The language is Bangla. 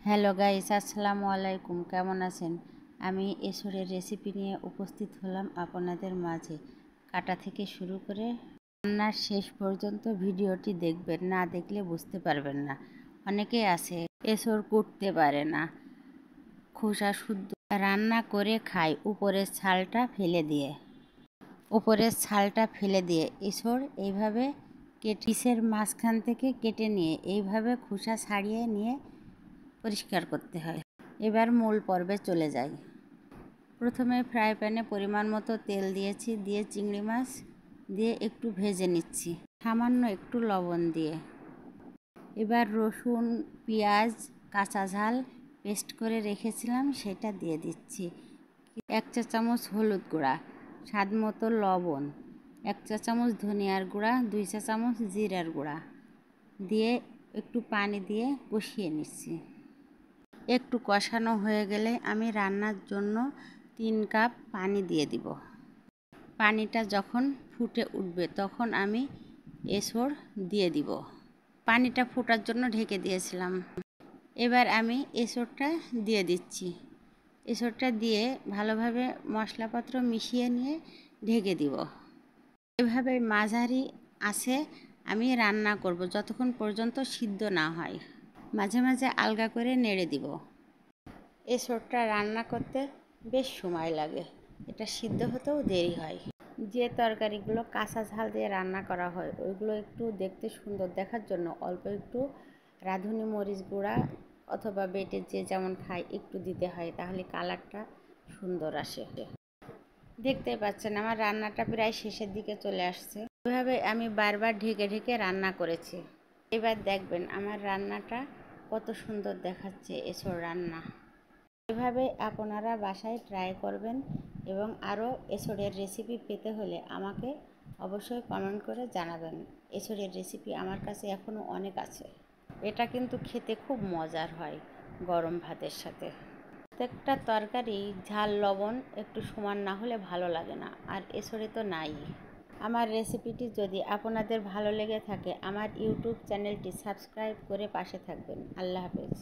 হ্যালো গাইস, আসসালামু আলাইকুম। কেমন আছেন? আমি এসরের রেসিপি নিয়ে উপস্থিত হলাম আপনাদের মাঝে। কাটা থেকে শুরু করে রান্নার শেষ পর্যন্ত ভিডিওটি দেখবেন, না দেখলে বুঝতে পারবেন না। অনেকেই আছে এসর কুটতে পারে না, খোসা শুদ্ধ রান্না করে খায় উপরের ছালটা ফেলে দিয়ে এসর এইভাবে পিসের মাঝখান থেকে কেটে নিয়ে এইভাবে খোসা ছাড়িয়ে নিয়ে পরিষ্কার করতে হয়। এবার মূল পর্বে চলে যাই। প্রথমে ফ্রাই প্যানে পরিমাণ মতো তেল দিয়েছি, দিয়ে চিংড়ি মাছ দিয়ে একটু ভেজে নিচ্ছি সামান্য একটু লবণ দিয়ে। এবার রসুন, পেঁয়াজ, কাঁচা ঝাল পেস্ট করে রেখেছিলাম সেটা দিয়ে দিচ্ছি। 1 চা চামচ হলুদ গুঁড়া, স্বাদ মতো লবণ, 1 চা চামচ ধনিয়ার গুঁড়া, 2 চা চামচ জিরার গুঁড়া দিয়ে একটু পানি দিয়ে কষিয়ে নিচ্ছি। একটু কষানো হয়ে গেলে আমি রান্নার জন্য 3 কাপ পানি দিয়ে দিব। পানিটা যখন ফুটে উঠবে তখন আমি এসর দিয়ে দিব। পানিটা ফোটার জন্য ঢেকে দিয়েছিলাম। এবার আমি এসরটা দিয়ে দিচ্ছি। এসরটা দিয়ে ভালোভাবে মশলাপত্র মিশিয়ে নিয়ে ঢেকে দিব। এভাবে মাঝারি আঁচে আমি রান্না করব যতক্ষণ পর্যন্ত সিদ্ধ না হয়। মাঝে মাঝে আলগা করে নেড়ে দিব। এসরটা রান্না করতে বেশ সময় লাগে, এটা সিদ্ধ হতেও দেরি হয়। যে তরকারিগুলো কাঁচা ঝাল দিয়ে রান্না করা হয় ওইগুলো একটু দেখতে সুন্দর দেখার জন্য অল্প একটু রাঁধুনি মরিচ গুঁড়া অথবা বেটে যে যেমন খায় একটু দিতে হয়, তাহলে কালারটা সুন্দর আসে। দেখতে পাচ্ছেন আমার রান্নাটা প্রায় শেষের দিকে চলে আসছে। এভাবে আমি বারবার ঢেকে ঢেকে রান্না করেছি। এবার দেখবেন আমার রান্নাটা কত সুন্দর দেখাচ্ছে এসর রান্না। এভাবে আপনারা বাসায় ট্রাই করবেন এবং আরও এসরের রেসিপি পেতে হলে আমাকে অবশ্যই কমেন্ট করে জানাবেন। এসরের রেসিপি আমার কাছে এখনও অনেক আছে। এটা কিন্তু খেতে খুব মজার হয় গরম ভাতের সাথে। প্রত্যেকটা তরকারি ঝাল লবণ একটু সমান না হলে ভালো লাগে না, আর এসরে তো নাই। আমার রেসিপিটি যদি আপনাদের ভালো লেগে থাকে আমার ইউটিউব চ্যানেলটি সাবস্ক্রাইব করে পাশে থাকবেন। আল্লাহ হাফেজ।